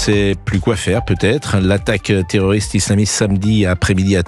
sait plus quoi faire peut-être. L'attaque terroriste islamiste samedi après-midi à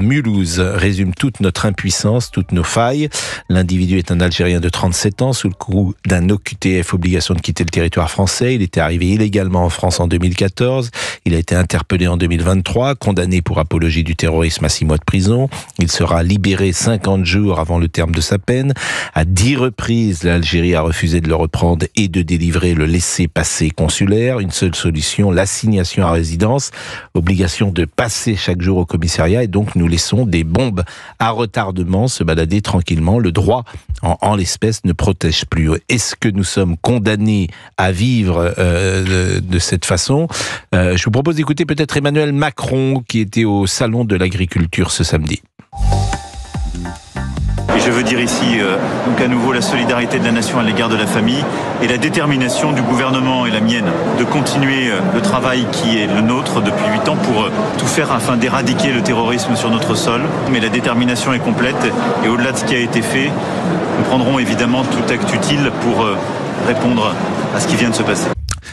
Mulhouse résume toute notre impuissance, toutes nos failles. L'individu est un Algérien de 37 ans sous le coup d'un OQTF, obligation de quitter le territoire français. Il était arrivé illégalement en France en 2014. Il a été interpellé en 2023, condamné pour apologie du terrorisme à 6 mois de prison. Il sera libéré 50 jours avant le terme de sa peine. À 10 reprises, l'Algérie a refusé de le reprendre et de délivrer le laissez-passer consulaire. Une seule solution, l'assignation à résidence. Obligation de passer chaque jour au commissariat et donc nous laissons des bombes à retardement se balader tranquillement. Le droit, en l'espèce, ne protège plus. Est-ce que nous sommes condamnés à vivre de cette façon ? Je vous propose d'écouter peut-être Emmanuel Macron qui était au Salon de l'Agriculture ce samedi. Et je veux dire ici, donc à nouveau, la solidarité de la nation à l'égard de la famille et la détermination du gouvernement et la mienne de continuer le travail qui est le nôtre depuis 8 ans pour tout faire afin d'éradiquer le terrorisme sur notre sol. Mais la détermination est complète et au-delà de ce qui a été fait, nous prendrons évidemment tout acte utile pour répondre à ce qui vient de se passer.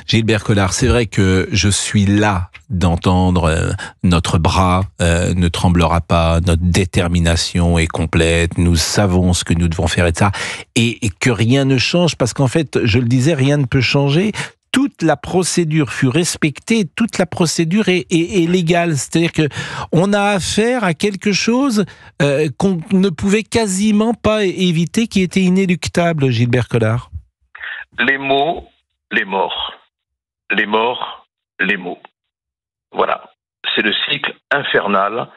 Gilbert Collard, c'est vrai que je suis là d'entendre notre bras ne tremblera pas, notre détermination est complète, nous savons ce que nous devons faire, etc. Et que rien ne change, parce qu'en fait, je le disais, rien ne peut changer. Toute la procédure fut respectée, toute la procédure est légale. C'est-à-dire que on a affaire à quelque chose qu'on ne pouvait quasiment pas éviter, qui était inéluctable, Gilbert Collard. Les mots, les morts. Les morts, les mots. Voilà. C'est le cycle infernal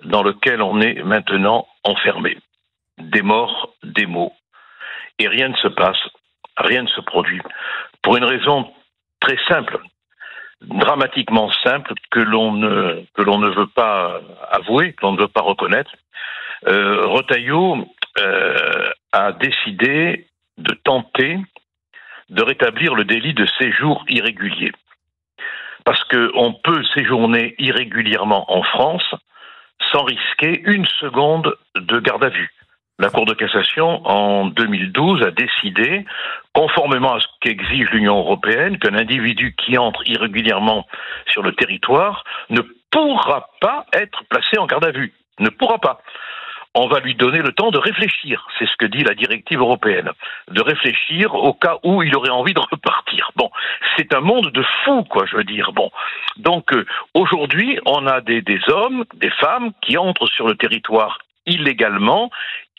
dans lequel on est maintenant enfermé. Des morts, des mots. Et rien ne se passe, rien ne se produit. Pour une raison très simple, dramatiquement simple, que l'on ne veut pas avouer, que l'on ne veut pas reconnaître. Retailleau a décidé de tenter de rétablir le délit de séjour irrégulier. Parce qu'on peut séjourner irrégulièrement en France sans risquer une seconde de garde à vue. La Cour de cassation, en 2012, a décidé, conformément à ce qu'exige l'Union européenne, qu'un individu qui entre irrégulièrement sur le territoire ne pourra pas être placé en garde à vue. Ne pourra pas. On va lui donner le temps de réfléchir, c'est ce que dit la directive européenne, de réfléchir au cas où il aurait envie de repartir. Bon, c'est un monde de fous, quoi, je veux dire. Bon, donc aujourd'hui, on a des hommes, des femmes qui entrent sur le territoire illégalement,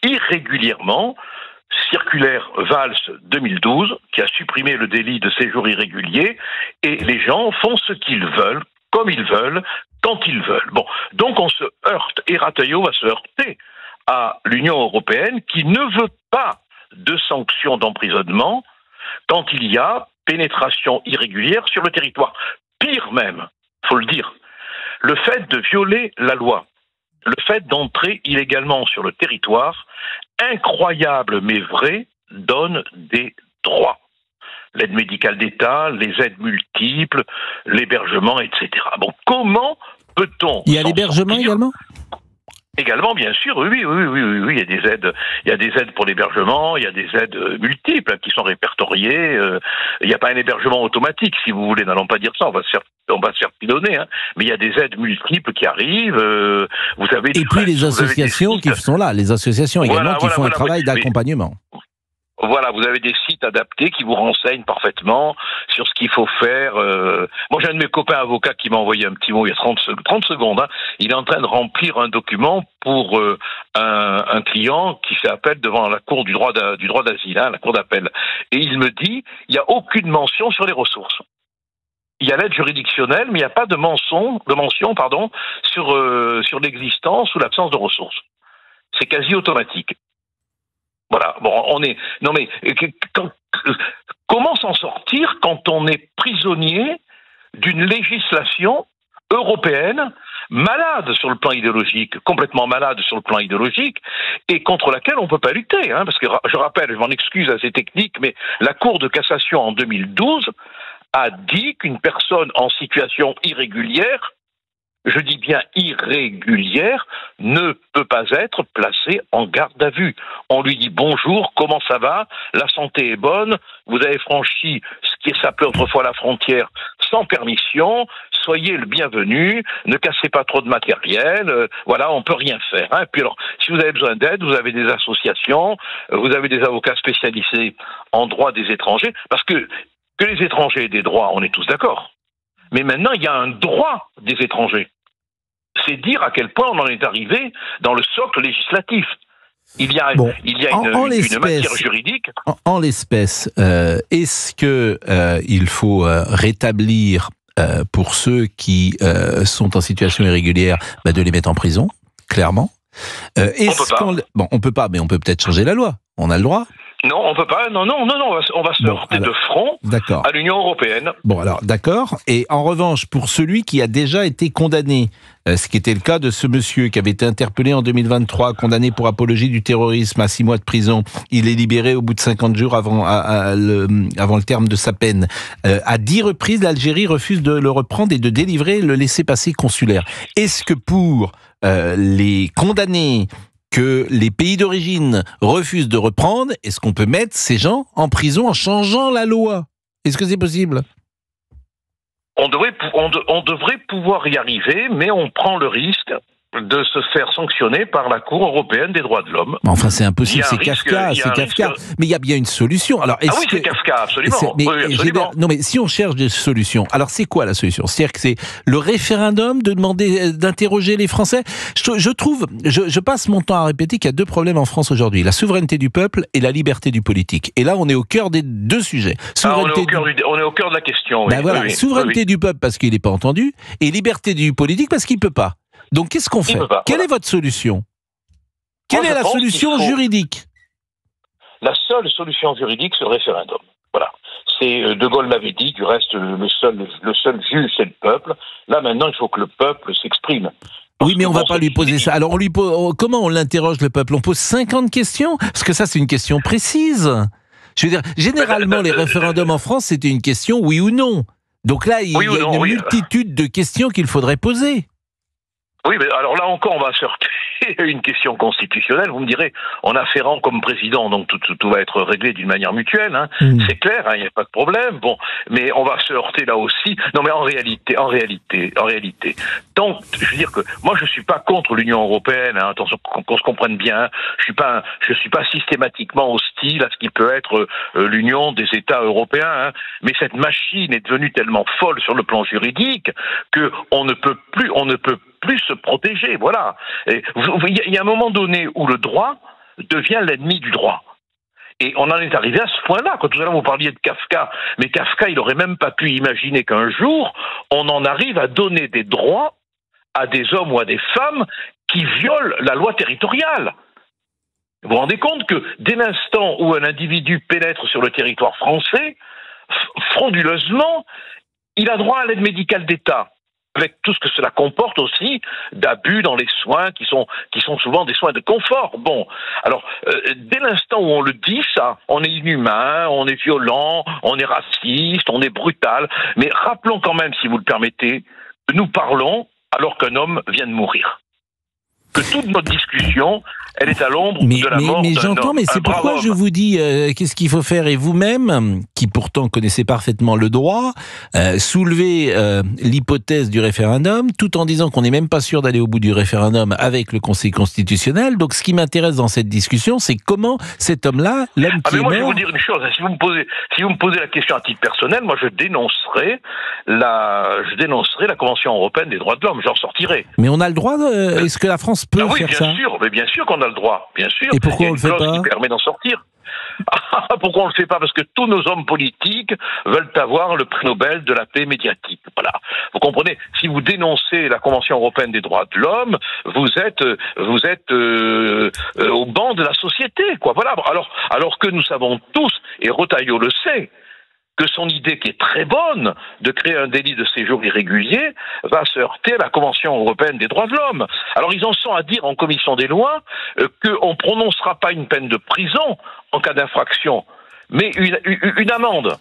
irrégulièrement. Circulaire Valls 2012, qui a supprimé le délit de séjour irrégulier, et les gens font ce qu'ils veulent, comme ils veulent, quand ils veulent. Bon, donc on se heurte, et Retailleau va se heurter à l'Union européenne qui ne veut pas de sanctions d'emprisonnement quand il y a pénétration irrégulière sur le territoire. Pire même, faut le dire, le fait de violer la loi, le fait d'entrer illégalement sur le territoire, incroyable mais vrai, donne des droits. L'aide médicale d'État, les aides multiples, l'hébergement, etc. Bon, comment peut-on... Il y a l'hébergement également ? Également, bien sûr, oui, il y a des aides pour l'hébergement, il y a des aides multiples qui sont répertoriées. Il n'y a pas un hébergement automatique, si vous voulez, n'allons pas dire ça, on va se faire pilonner, hein. Mais il y a des aides multiples qui arrivent. Vous avez et puis les associations qui sont là, les associations également qui font un travail d'accompagnement. Voilà, vous avez des sites adaptés qui vous renseignent parfaitement sur ce qu'il faut faire. Moi, j'ai un de mes copains avocats qui m'a envoyé un petit mot il y a 30 secondes. Hein. Il est en train de remplir un document pour un client qui fait appel devant la Cour du droit d'asile, hein, la Cour d'appel. Et il me dit, il n'y a aucune mention sur les ressources. Il y a l'aide juridictionnelle, mais il n'y a pas de mention sur l'existence ou l'absence de ressources. C'est quasi automatique. Voilà, bon, comment s'en sortir quand on est prisonnier d'une législation européenne malade sur le plan idéologique, complètement malade sur le plan idéologique, et contre laquelle on ne peut pas lutter, hein, parce que je rappelle, je m'en excuse assez technique, mais la Cour de cassation en 2012 a dit qu'une personne en situation irrégulière je dis bien irrégulière, ne peut pas être placé en garde à vue. On lui dit bonjour, comment ça va? La santé est bonne, vous avez franchi ce qui s'appelait autrefois la frontière sans permission, soyez le bienvenu, ne cassez pas trop de matériel, voilà, on peut rien faire. Hein. Puis alors, si vous avez besoin d'aide, vous avez des associations, vous avez des avocats spécialisés en droit des étrangers, parce que les étrangers aient des droits, on est tous d'accord. Mais maintenant, il y a un droit des étrangers. C'est dire à quel point on en est arrivé dans le socle législatif. Il y a une matière juridique. En l'espèce, est-ce que il faut rétablir pour ceux qui sont en situation irrégulière, de les mettre en prison, clairement? On peut pas, mais on peut peut-être changer la loi. On a le droit. Non, on peut pas. Non, on va se heurter de front à l'Union européenne. Bon, alors, d'accord. Et en revanche, pour celui qui a déjà été condamné, ce qui était le cas de ce monsieur qui avait été interpellé en 2023, condamné pour apologie du terrorisme à 6 mois de prison, il est libéré au bout de 50 jours avant le terme de sa peine. À 10 reprises, l'Algérie refuse de le reprendre et de délivrer le laissez-passer consulaire. Est-ce que pour les condamnés que les pays d'origine refusent de reprendre, est-ce qu'on peut mettre ces gens en prison en changeant la loi? Est-ce que c'est possible? On devrait pouvoir y arriver, mais on prend le risque de se faire sanctionner par la Cour européenne des droits de l'homme. Enfin, c'est impossible, c'est Kafka. Mais il y a bien une solution. Alors, c'est Kafka, absolument. Absolument. Non, mais si on cherche des solutions, alors c'est quoi la solution? C'est-à-dire que c'est le référendum de demander, d'interroger les Français? Je passe mon temps à répéter qu'il y a 2 problèmes en France aujourd'hui, la souveraineté du peuple et la liberté du politique. Et là, on est au cœur des 2 sujets. On est au cœur de la question. Oui. Souveraineté du peuple parce qu'il n'est pas entendu, et liberté du politique parce qu'il ne peut pas. Donc, qu'est-ce qu'on fait? Quelle est votre solution? Quelle est la solution juridique? La seule solution juridique, c'est le référendum. Voilà. De Gaulle l'avait dit, du reste, le seul juge, c'est le peuple. Là, maintenant, il faut que le peuple s'exprime. Oui, mais on ne va pas lui poser ça. Alors, comment on l'interroge, le peuple? On pose 50 questions? Parce que ça, c'est une question précise. Je veux dire, généralement, les référendums en France, c'était une question oui ou non. Donc là, il y a une multitude de questions qu'il faudrait poser. Oui, mais alors là encore, on va se heurter à une question constitutionnelle. Vous me direz, on a Ferrand comme président, donc tout va être réglé d'une manière mutuelle. Hein. C'est clair, il n'y a pas de problème. Bon, mais on va se heurter là aussi. Non, mais en réalité, tant, je veux dire que moi, je suis pas contre l'Union européenne. Hein, attention, qu'on se comprenne bien. Je suis pas systématiquement hostile à ce qui peut être l'Union des États européens. Hein, mais cette machine est devenue tellement folle sur le plan juridique que on ne peut plus se protéger, voilà. Il y a un moment donné où le droit devient l'ennemi du droit. Et on en est arrivé à ce point-là. Quand tout à l'heure vous parliez de Kafka, mais Kafka, il n'aurait même pas pu imaginer qu'un jour, on en arrive à donner des droits à des hommes ou à des femmes qui violent la loi territoriale. Vous vous rendez compte que dès l'instant où un individu pénètre sur le territoire français, frauduleusement, il a droit à l'aide médicale d'État, avec tout ce que cela comporte aussi d'abus dans les soins qui sont souvent des soins de confort. Bon, alors dès l'instant où on le dit ça, on est inhumain, on est violent, on est raciste, on est brutal. Mais rappelons quand même, si vous le permettez, que nous parlons alors qu'un homme vient de mourir. Que toute notre discussion, elle est à l'ombre de la mort d'un homme. Mais j'entends, mais c'est pourquoi je vous dis qu'est-ce qu'il faut faire. Et vous-même, qui pourtant connaissez parfaitement le droit, soulevez l'hypothèse du référendum, tout en disant qu'on n'est même pas sûr d'aller au bout du référendum avec le Conseil constitutionnel. Donc ce qui m'intéresse dans cette discussion, c'est comment cet homme-là, l'homme qui est mort... Moi, je vais vous dire une chose. Si vous me posez la question à titre personnel, moi je dénoncerai la Convention européenne des droits de l'homme. J'en sortirai. Mais on a le droit est-ce que la France peut faire ça? Oui, bien sûr qu'on a le droit, bien sûr. Et pourquoi on le fait pas? Qui permet d'en sortir. Pourquoi on le fait pas? Parce que tous nos hommes politiques veulent avoir le prix Nobel de la paix médiatique. Voilà. Vous comprenez? Si vous dénoncez la Convention européenne des droits de l'homme, vous êtes au banc de la société, quoi. Voilà. Alors que nous savons tous, et Retailleau le sait, que son idée, qui est très bonne, de créer un délit de séjour irrégulier, va se heurter à la Convention européenne des droits de l'homme. Alors ils en sont à dire en commission des lois qu'on ne prononcera pas une peine de prison en cas d'infraction, mais une amende.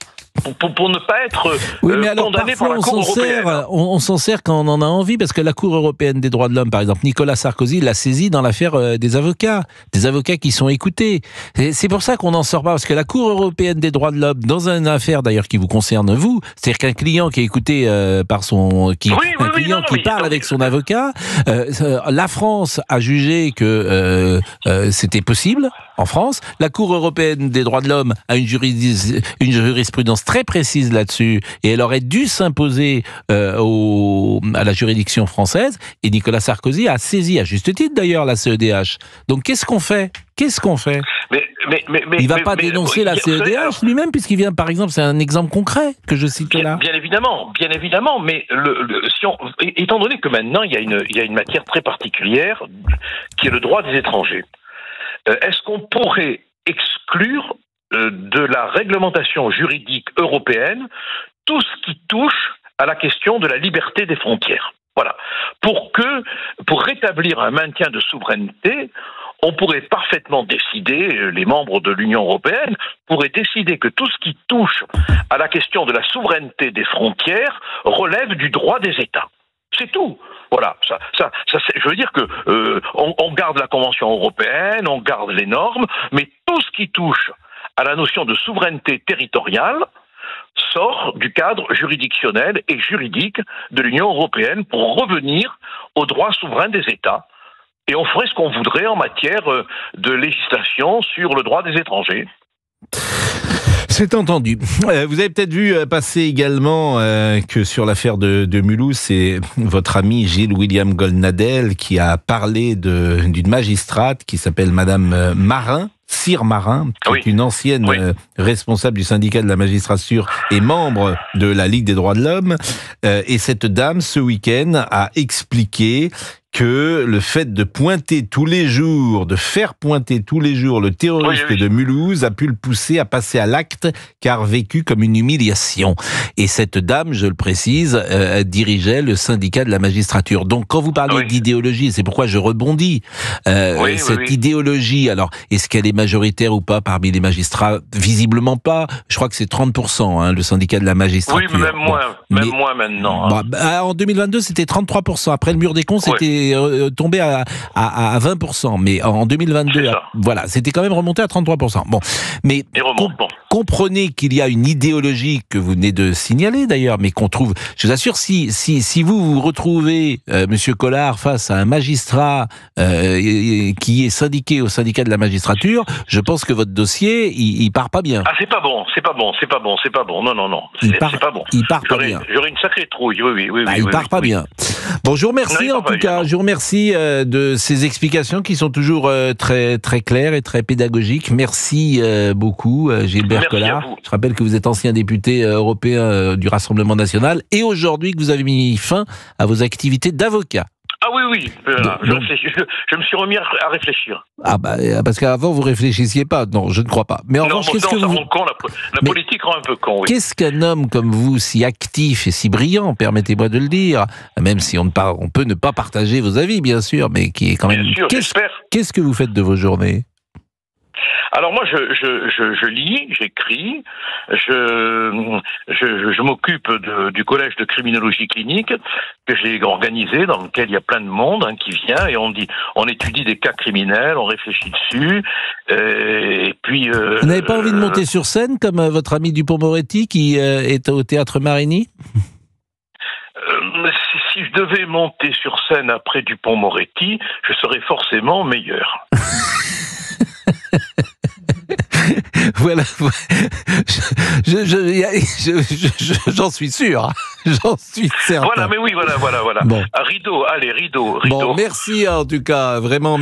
pour ne pas être oui, mais alors, condamné par la Cour européenne. On s'en sert quand on en a envie, parce que la Cour européenne des droits de l'homme, par exemple, Nicolas Sarkozy l'a saisi dans l'affaire des avocats qui sont écoutés. Et c'est pour ça qu'on n'en sort pas, parce que la Cour européenne des droits de l'homme, dans une affaire d'ailleurs qui vous concerne vous, c'est-à-dire qu'un client qui est écouté par son... qui parle avec son avocat, la France a jugé que c'était possible en France. La Cour européenne des droits de l'homme a une jurisprudence très précise là-dessus, et elle aurait dû s'imposer à la juridiction française, et Nicolas Sarkozy a saisi, à juste titre d'ailleurs, la CEDH. Donc qu'est-ce qu'on fait ? Il ne va pas dénoncer la CEDH lui-même, puisqu'il vient, par exemple, c'est un exemple concret que je cite là. Bien évidemment, mais étant donné que maintenant il y a une matière très particulière qui est le droit des étrangers, est-ce qu'on pourrait exclure de la réglementation juridique européenne tout ce qui touche à la question de la liberté des frontières? Voilà. Pour rétablir un maintien de souveraineté, on pourrait parfaitement décider, les membres de l'Union européenne pourraient décider que tout ce qui touche à la question de la souveraineté des frontières relève du droit des États. C'est tout. Voilà. Je veux dire que on garde la Convention européenne, on garde les normes, mais tout ce qui touche à la notion de souveraineté territoriale sort du cadre juridictionnel et juridique de l'Union européenne pour revenir aux droits souverains des États. Et on ferait ce qu'on voudrait en matière de législation sur le droit des étrangers. C'est entendu. Vous avez peut-être vu passer également que sur l'affaire de Mulhouse, c'est votre ami Gilles William Goldnadel qui a parlé d'une magistrate qui s'appelle Madame Marin, Cyr Marin, qui est une ancienne responsable du syndicat de la magistrature et membre de la Ligue des droits de l'homme. Et cette dame, ce week-end, a expliqué que le fait de pointer tous les jours, de faire pointer tous les jours le terroriste de Mulhouse a pu le pousser à passer à l'acte, car vécu comme une humiliation. Et cette dame, je le précise, dirigeait le syndicat de la magistrature. Donc quand vous parlez d'idéologie, c'est pourquoi je rebondis, cette idéologie, alors est-ce qu'elle est majoritaire ou pas parmi les magistrats? Visiblement pas. Je crois que c'est 30%, le syndicat de la magistrature. Oui, même moins maintenant. En 2022, c'était 33%. Après le mur des cons, c'était tombé à 20%, mais en 2022, voilà, c'était quand même remonté à 33%. Bon, mais comprenez qu'il y a une idéologie que vous venez de signaler d'ailleurs, mais qu'on trouve. Je vous assure, si vous retrouvez Monsieur Collard face à un magistrat qui est syndiqué au syndicat de la magistrature, je pense que votre dossier, il part pas bien. Ah, c'est pas bon. Non. C'est pas bon. Il part pas bien. J'aurais une sacrée trouille. Oui. Il part pas bien. Bon, je vous remercie en tout cas. Je vous remercie de ces explications qui sont toujours très très claires et très pédagogiques. Merci beaucoup, Gilbert Collard. Je rappelle que vous êtes ancien député européen du Rassemblement national et aujourd'hui que vous avez mis fin à vos activités d'avocat. Ah oui. Je me suis remis à réfléchir. Ah parce qu'avant vous réfléchissiez pas. Non, je ne crois pas. Mais en revanche, qu'est-ce que vous... La politique rend un peu con. Oui. Qu'est-ce qu'un homme comme vous, si actif et si brillant, permettez-moi de le dire, même si on peut ne pas partager vos avis, bien sûr, mais qui est quand même... Bien sûr, j'espère. Qu'est-ce que vous faites de vos journées ? Alors moi, je lis, j'écris, je m'occupe du collège de criminologie clinique que j'ai organisé, dans lequel il y a plein de monde qui vient et on étudie des cas criminels, on réfléchit dessus, et puis... Vous n'avez pas envie de monter sur scène comme votre ami Dupond-Moretti qui est au Théâtre Marigny ? Si je devais monter sur scène après Dupond-Moretti, je serais forcément meilleur. Voilà, j'en suis sûr, j'en suis certain. Voilà, mais oui, voilà. Bon. Rideau. Bon, merci en tout cas, vraiment.